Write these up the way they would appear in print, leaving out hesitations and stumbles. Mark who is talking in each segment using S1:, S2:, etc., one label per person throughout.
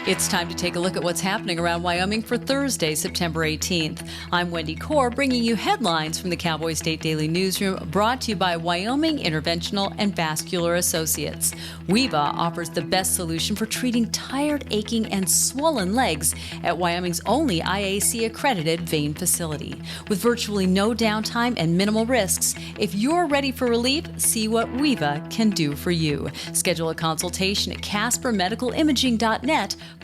S1: It's time to take a look at what's happening around Wyoming for Thursday, September 18th. I'm Wendy Kaur, bringing you headlines from the Cowboy State Daily Newsroom, brought to you by Wyoming Interventional and Vascular Associates. WEVA offers the best solution for treating tired, aching, and swollen legs at Wyoming's only IAC-accredited vein facility. With virtually no downtime and minimal risks, if you're ready for relief, see what WEVA can do for you. Schedule a consultation at caspermedicalimaging.net/WEVA.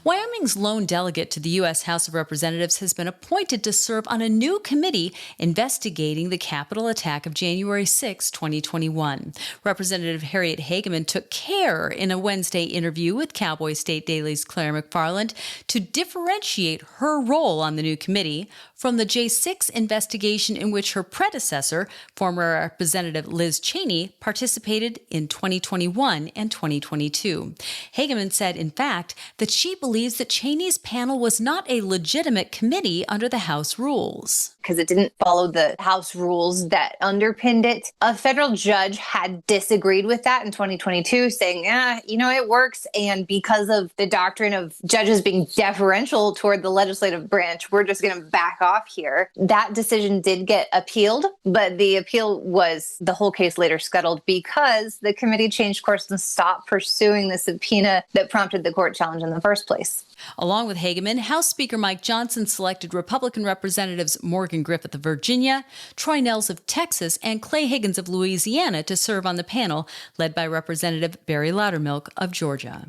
S1: Wyoming's lone delegate to the U.S. House of Representatives has been appointed to serve on a new committee investigating the Capitol attack of January 6, 2021. Representative Harriet Hageman took care in a Wednesday interview with Cowboy State Daily's Claire McFarland to differentiate her role on the new committee from the J6 investigation in which her predecessor, former Representative Liz Cheney, participated in 2021 and 2022. Hageman said, in fact, that she believes that Cheney's panel was not a legitimate committee under the House rules.
S2: Because it didn't follow the House rules that underpinned it. A federal judge had disagreed with that in 2022, saying, it works. And because of the doctrine of judges being deferential toward the legislative branch, we're just going to back off here. That decision did get appealed, but the appeal was the whole case later scuttled because the committee changed course and stopped pursuing the subpoena that prompted the court challenge in the first place.
S1: Along with Hageman, House Speaker Mike Johnson selected Republican Representatives Morgan Griffith of Virginia, Troy Nehls of Texas, and Clay Higgins of Louisiana to serve on the panel, led by Representative Barry Loudermilk of Georgia.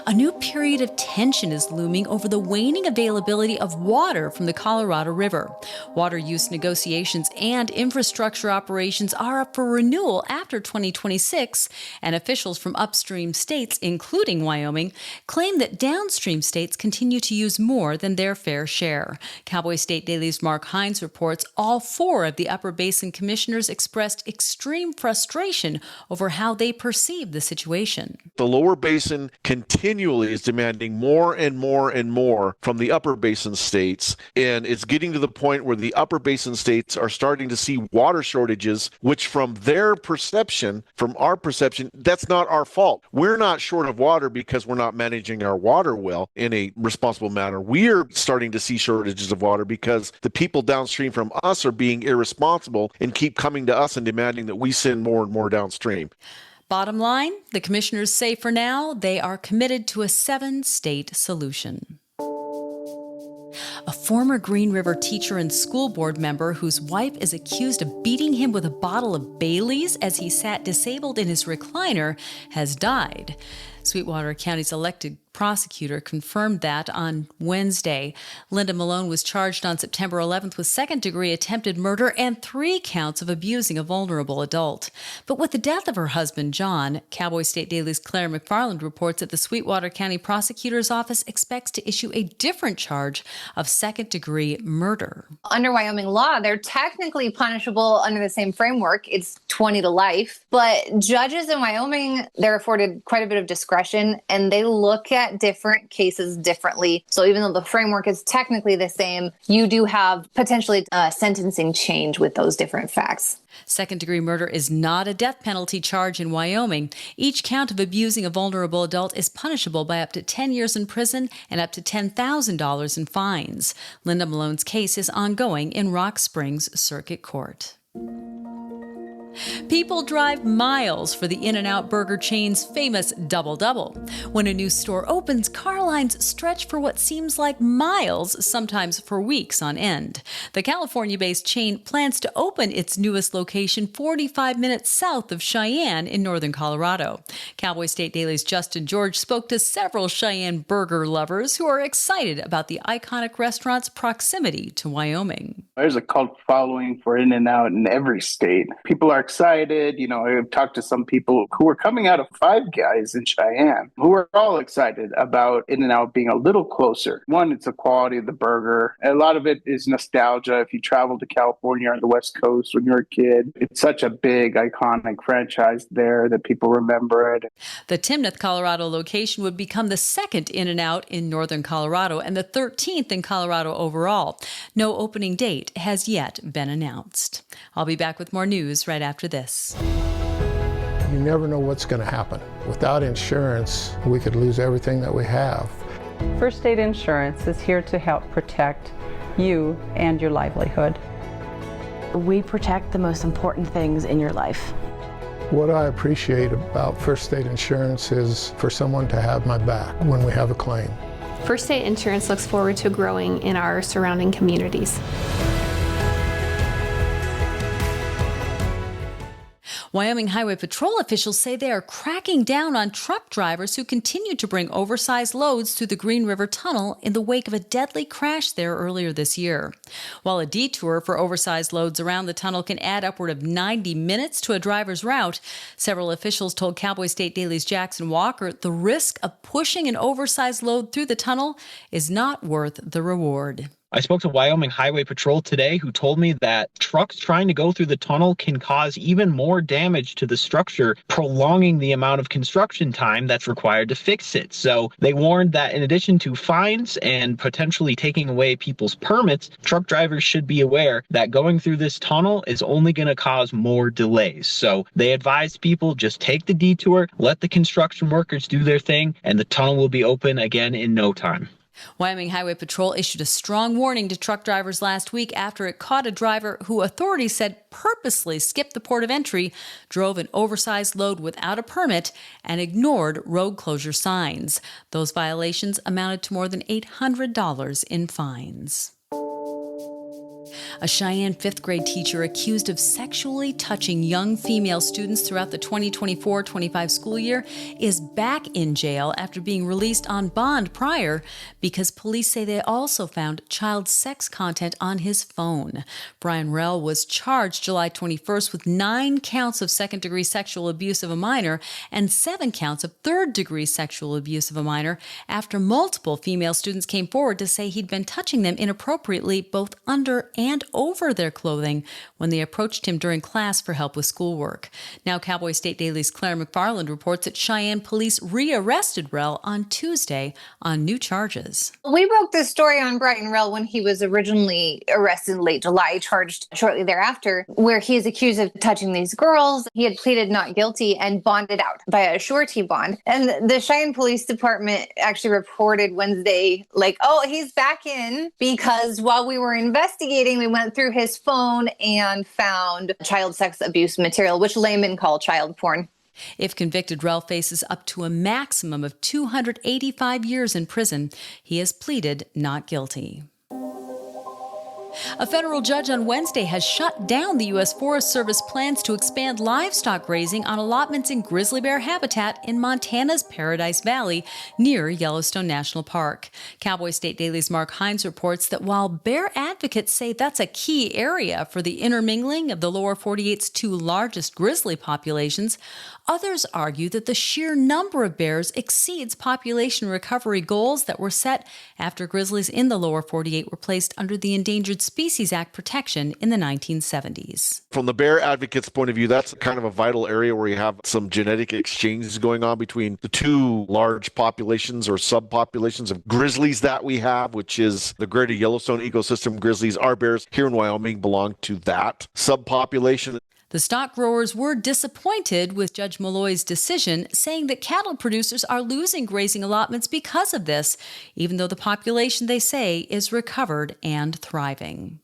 S1: A new period of tension is looming over the waning availability of water from the Colorado River. Water use negotiations and infrastructure operations are up for renewal after 2026, and officials from upstream states, including Wyoming, claim that downstream states continue to use more than their fair share. Cowboy State Daily's Mark Hines reports all four of the Upper Basin commissioners expressed extreme frustration over how they perceive the situation.
S3: The Lower Basin continually is demanding more and more and more from the Upper Basin states, and it's getting to the point where the Upper Basin states are starting to see water shortages, which from their perception, from our perception, that's not our fault. We're not short of water because we're not managing our water well in a responsible manner. We're starting to see shortages of water because the people downstream from us are being irresponsible and keep coming to us and demanding that we send more and more downstream.
S1: Bottom line, the commissioners say for now they are committed to a 7-state solution. A former Green River teacher and school board member whose wife is accused of beating him with a bottle of Bailey's as he sat disabled in his recliner has died. Sweetwater County's elected prosecutor confirmed that on Wednesday. Linda Malone was charged on September 11th with second-degree attempted murder and 3 counts of abusing a vulnerable adult. But with the death of her husband, John, Cowboy State Daily's Claire McFarland reports that the Sweetwater County Prosecutor's Office expects to issue a different charge of second-degree murder.
S2: Under Wyoming law, they're technically punishable under the same framework. It's 20 to life. But judges in Wyoming, they're afforded quite a bit of discretion, and they look at different cases differently. So even though the framework is technically the same, you do have potentially sentencing change with those different facts.
S1: Second-degree murder is not a death penalty charge in Wyoming. Each count of abusing a vulnerable adult is punishable by up to 10 years in prison and up to $10,000 in fines. Linda Malone's case is ongoing in Rock Springs Circuit Court. People drive miles for the In-N-Out burger chain's famous double-double. When a new store opens, car lines stretch for what seems like miles, sometimes for weeks on end. The California-based chain plans to open its newest location 45 minutes south of Cheyenne in northern Colorado. Cowboy State Daily's Justin George spoke to several Cheyenne burger lovers who are excited about the iconic restaurant's proximity to Wyoming.
S4: There's a cult following for In-N-Out in every state. People are excited. I've talked to some people who are coming out of Five Guys in Cheyenne who are all excited about In-N-Out being a little closer. One, it's the quality of the burger. A lot of it is nostalgia. If you travel to California or the West Coast when you're a kid, it's such a big, iconic franchise there that people remember it.
S1: The Timnath, Colorado location would become the second In-N-Out in northern Colorado and the 13th in Colorado overall. No opening date has yet been announced. I'll be back with more news right after this.
S5: You never know what's going to happen. Without insurance, we could lose everything that we have.
S6: First State Insurance is here to help protect you and your livelihood.
S7: We protect the most important things in your life.
S5: What I appreciate about First State Insurance is for someone to have my back when we have a claim.
S8: First State Insurance looks forward to growing in our surrounding communities.
S1: Wyoming Highway Patrol officials say they are cracking down on truck drivers who continue to bring oversized loads through the Green River Tunnel in the wake of a deadly crash there earlier this year. While a detour for oversized loads around the tunnel can add upward of 90 minutes to a driver's route, several officials told Cowboy State Daily's Jackson Walker the risk of pushing an oversized load through the tunnel is not worth the reward.
S9: I spoke to Wyoming Highway Patrol today, who told me that trucks trying to go through the tunnel can cause even more damage to the structure, prolonging the amount of construction time that's required to fix it. So they warned that in addition to fines and potentially taking away people's permits, truck drivers should be aware that going through this tunnel is only going to cause more delays. So they advised people just take the detour, let the construction workers do their thing, and the tunnel will be open again in no time.
S1: Wyoming Highway Patrol issued a strong warning to truck drivers last week after it caught a driver who authorities said purposely skipped the port of entry, drove an oversized load without a permit, and ignored road closure signs. Those violations amounted to more than $800 in fines. A Cheyenne fifth grade teacher accused of sexually touching young female students throughout the 2024-25 school year is back in jail after being released on bond prior because police say they also found child sex content on his phone. Brian Rell was charged July 21st with 9 counts of second-degree sexual abuse of a minor and 7 counts of third-degree sexual abuse of a minor after multiple female students came forward to say he'd been touching them inappropriately both under and over their clothing when they approached him during class for help with schoolwork. Now, Cowboy State Daily's Claire McFarland reports that Cheyenne police rearrested Rell on Tuesday on new charges.
S2: We broke this story on Brian Rell when he was originally arrested in late July, charged shortly thereafter, where he is accused of touching these girls. He had pleaded not guilty and bonded out by a surety bond. And the Cheyenne Police Department actually reported Wednesday, oh, he's back in, because while we were investigating, we went through his phone and found child sex abuse material, which laymen call child porn.
S1: If convicted, Rell faces up to a maximum of 285 years in prison. He has pleaded not guilty. A federal judge on Wednesday has shut down the U.S. Forest Service plans to expand livestock grazing on allotments in grizzly bear habitat in Montana's Paradise Valley near Yellowstone National Park. Cowboy State Daily's Mark Hines reports that while bear advocates say that's a key area for the intermingling of the lower 48's 2 largest grizzly populations, others argue that the sheer number of bears exceeds population recovery goals that were set after grizzlies in the lower 48 were placed under the Endangered Species Act protection in the 1970s.
S3: From the bear advocates' point of view, that's kind of a vital area where you have some genetic exchanges going on between the 2 large populations or subpopulations of grizzlies that we have, which is the greater Yellowstone ecosystem grizzlies. Our bears here in Wyoming belong to that subpopulation.
S1: The stock growers were disappointed with Judge Malloy's decision, saying that cattle producers are losing grazing allotments because of this, even though the population, they say, is recovered and thriving.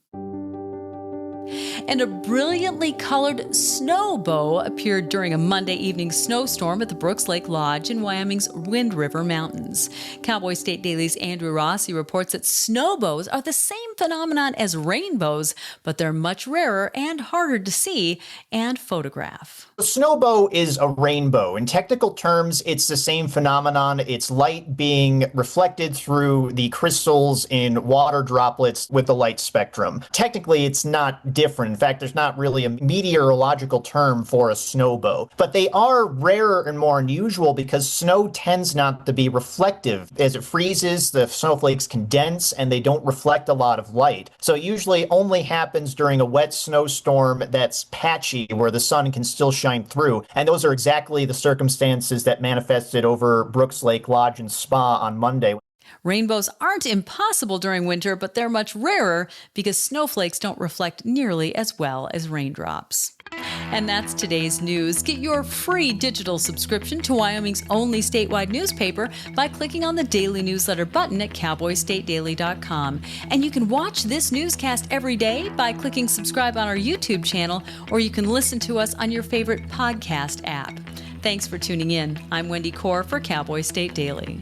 S1: And a brilliantly colored Snowbow appeared during a Monday evening snowstorm at the Brooks Lake Lodge in Wyoming's Wind River Mountains. Cowboy State Daily's Andrew Rossi reports that snowbows are the same phenomenon as rainbows, but they're much rarer and harder to see and photograph.
S10: A snowbow is a rainbow. In technical terms, it's the same phenomenon. It's light being reflected through the crystals in water droplets with the light spectrum. Technically, it's not different. In fact, there's not really a meteorological term for a snowbow. But they are rarer and more unusual because snow tends not to be reflective. As it freezes, the snowflakes condense and they don't reflect a lot of light. So it usually only happens during a wet snowstorm that's patchy, where the sun can still shine through. And those are exactly the circumstances that manifested over Brooks Lake Lodge and Spa on Monday.
S1: Rainbows aren't impossible during winter, but they're much rarer because snowflakes don't reflect nearly as well as raindrops. And that's today's news. Get your free digital subscription to Wyoming's only statewide newspaper by clicking on the daily newsletter button at cowboystatedaily.com. And you can watch this newscast every day by clicking subscribe on our YouTube channel, or you can listen to us on your favorite podcast app. Thanks for tuning in. I'm Wendy Core for Cowboy State Daily.